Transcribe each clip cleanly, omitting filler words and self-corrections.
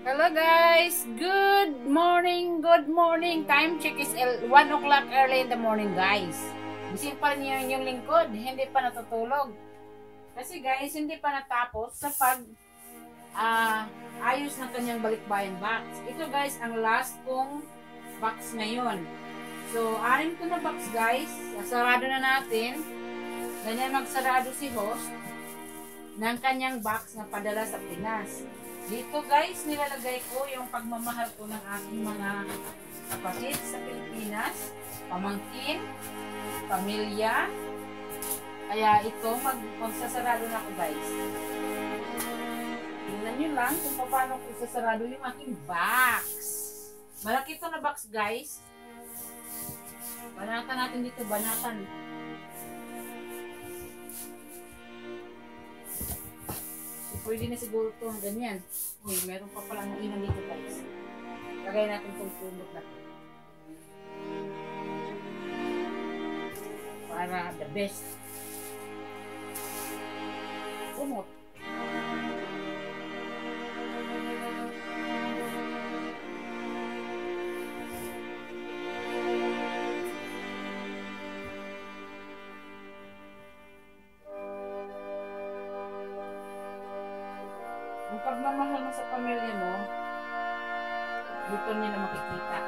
Hello guys! Good morning! Good morning! Time check is 1 o'clock early in the morning guys. Gising pa rin yung lingkod. Hindi pa natutulog. Kasi guys, hindi pa natapos sa ayos ng kanyang balikbayan box. Ito guys, ang last kong box ngayon. So, 6 ko na box guys. Sarado na natin. Ganyan magsarado si host ng kanyang box na padala sa Pinas. Dito guys, nilalagay ko yung pagmamahal ko ng aking mga kapatid sa Pilipinas, pamangkin, pamilya. Kaya ito, magsasarado na ako guys. Tingnan nyo lang kung paano ko sasarado yung aking box. Malaki ito na box guys. Banatan natin dito, banatan. Pwede na siguro ito ganyan. Uy, meron pa palang inan dito guys. Lagay natin itong pumot natin. Para the best. Pumot. Ang pagmamahal mo sa pamilya mo, dito nila makikita.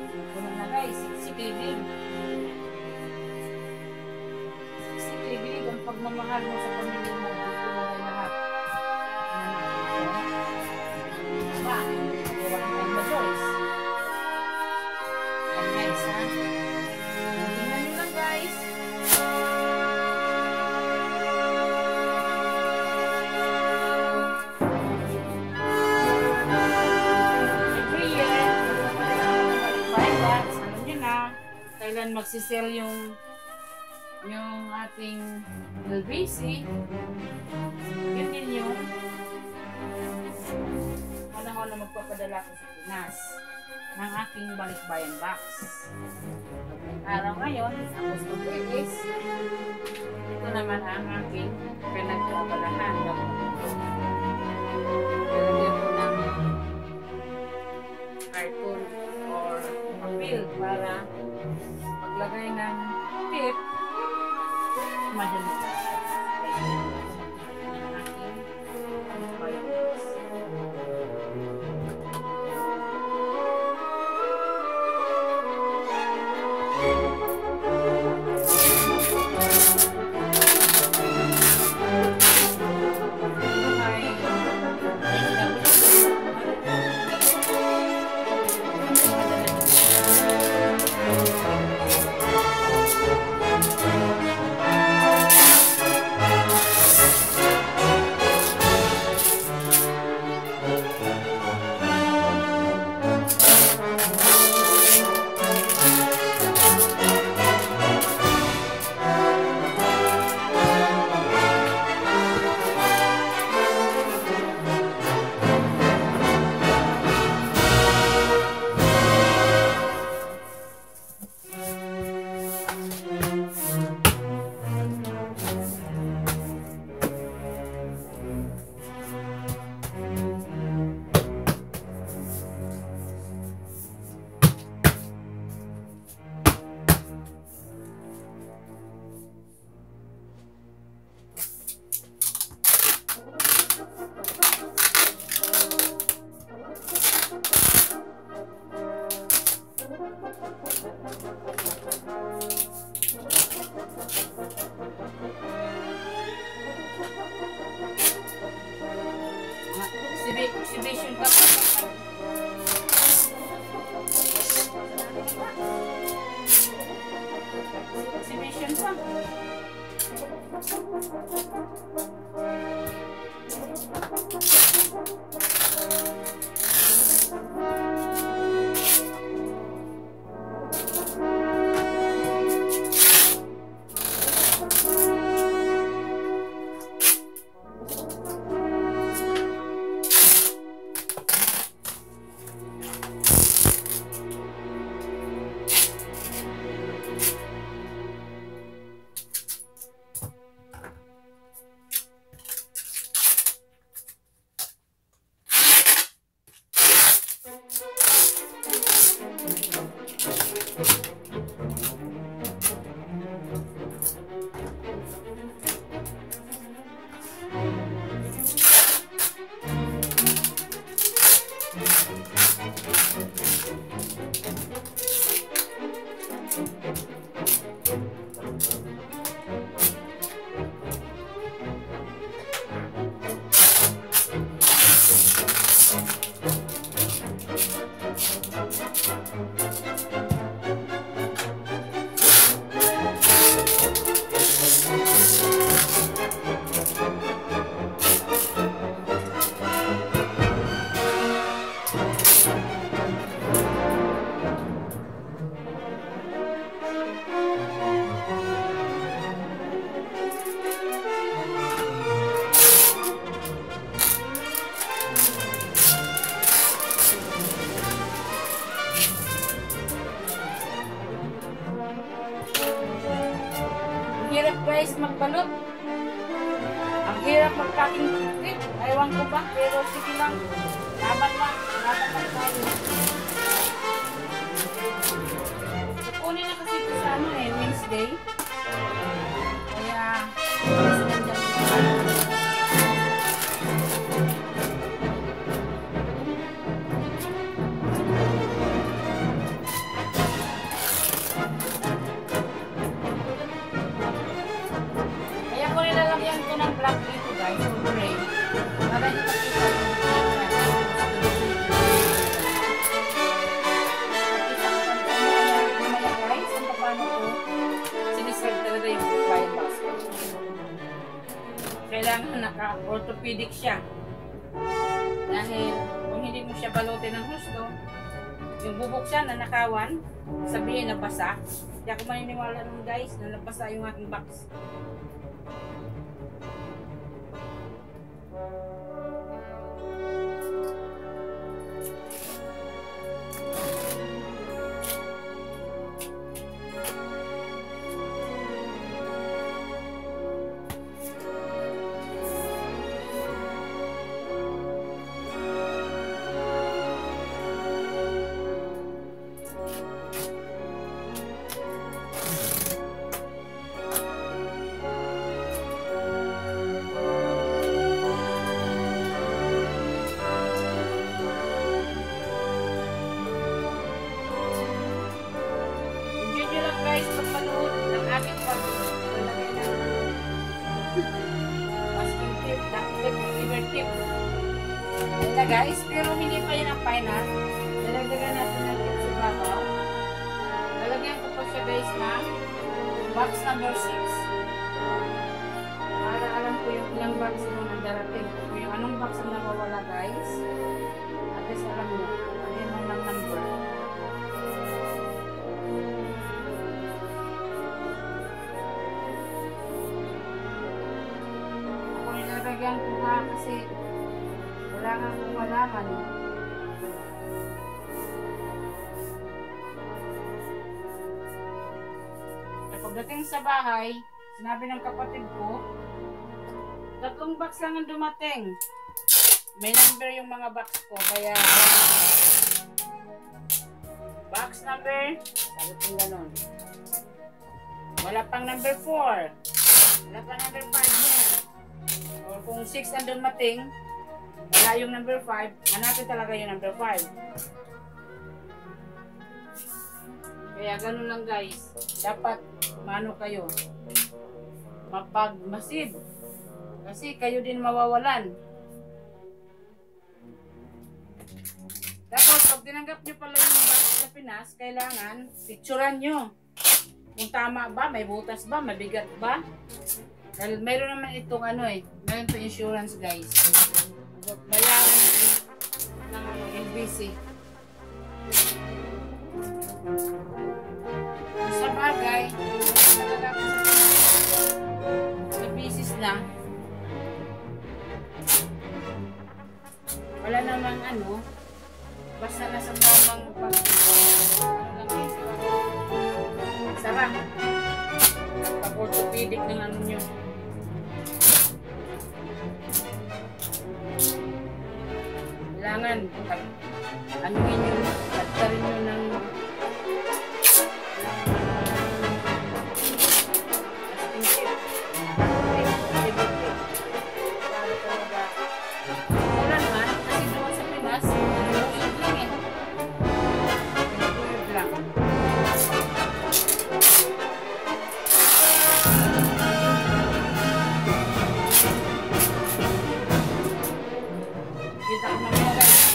Ito na guys, siksik-libig. Siksik-libig ang pagmamahal mo sa pamilya mo. Dito na lahat. Diba? Gawa ng Joyce. Yan guys, ha? Tingnan nyo lang guys. Kailan magsisell yung ating LBC, yun din yung panahon na magpapadala ko sa Pinas ng aking balikbayan box. Araw ngayon, ang gusto ko is ito naman ang aking pinagkabalahan. Lalagyan ko ng cartoon or papel para paglagay ng tip, madali ka. Exhibition pa. Exhibition pa. Ang hirap mag-packing trip. Ewan ko ba, pero sige lang. Laban lang tayo. Kukunin na kasi ito sa Wednesday. Kaya, ko nilalagyan ko ng black dito guys, for gray. Para hindi makita yung guys, ang paano ko siniserve talaga yung flying box. Kailangan naka-orthopedic siya. Dahil kung hindi mo siya balutin ng husto, yung bubuksan na nakawan, sabihin nabasa. Hindi ako maniniwala nun guys na nabasa yung aking box. Guys, pagpanood ng aking masking tip, liver tip. Ito guys, pero hindi pa yan ang final. Nalagdagan natin ng tip sa babaw. Nalagyan ko pa siya guys ng box number 6. Para alam ko yung ilang box yung nandarating. Kung yung anong box ang nawawala guys. At least alam nyo, ano yung mga number. Nilagyan ko nga kasi wala nga kong malaman. Pagdating sa bahay, sinabi ng kapatid ko, 3 box lang ang dumating. May number yung mga box ko, kaya box number, sabi kong ganon. Wala pang number 4. Wala pang number 5 niya. O kung 6 ang dumating, wala yung number 5, hanapin talaga yung number 5. Kaya ganun lang guys. Dapat mano kayo, mapagmasid. Kasi kayo din mawawalan. Tapos pag tinanggap nyo pala yung box sa Pinas, kailangan picturean nyo. Kung tama ba, may butas ba, mabigat ba. Dahil mayroon naman itong mayroon itong insurance guys. Bayaran ng NBC. Sa bagay, sa business na, wala namang basta nasa tamang sarap. Pag-orthopedic ng nyo. Kailangan anuhin nyo, pagtarin nyo ng ulan man, kasi doon sa Pinas nag-uwid lang nag-uwid lang. Kita ko na mga guys.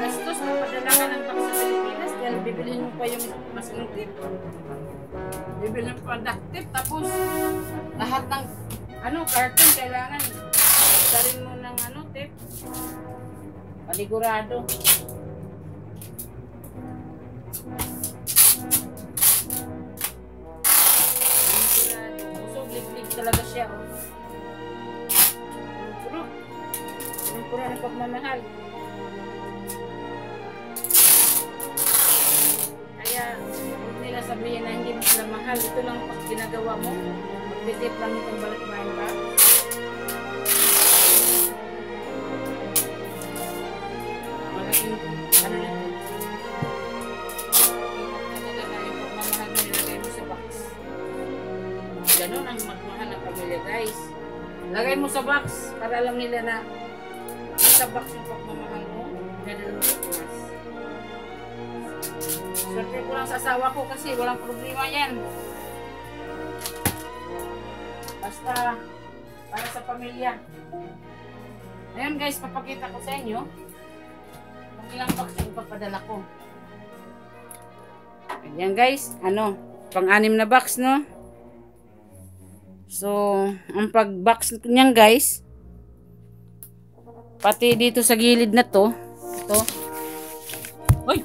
Gastos, magpadala ka ng box sa Pilipinas dahil bibilhin mo pa yung masking tip. Bibilhin mo pa duct tape, tapos lahat ng carton kailangan darin mo ng tape. Panigurado. Panigurado. Busog, lig-lig talaga siya. Punong-puno ng pagmamahal. Kaya, huwag nila sabihin na hindi mo sila mahal. Ito lang pag ginagawa mo. Magtitip lang itong balikbayan ba? Malaking, ano nito? Talaga na yung pagmamahal mo nilagay mo sa box. Ganun ang magmahal ng pamilya, guys. Lagay mo sa box para alam nila na nasa box yung pagmamahal mo. Nadala mo sa Pinas. Swerte ko lang sa asawa ko kasi walang problema yan. Basta para sa pamilya. Ngayon guys, papakita ko sa inyo kung ilang box yung ipapadala ko. Ayan guys, ano, pang-anim na box, no? So, ang pag-box niyan guys, pati dito sa gilid na to, ito. Uy!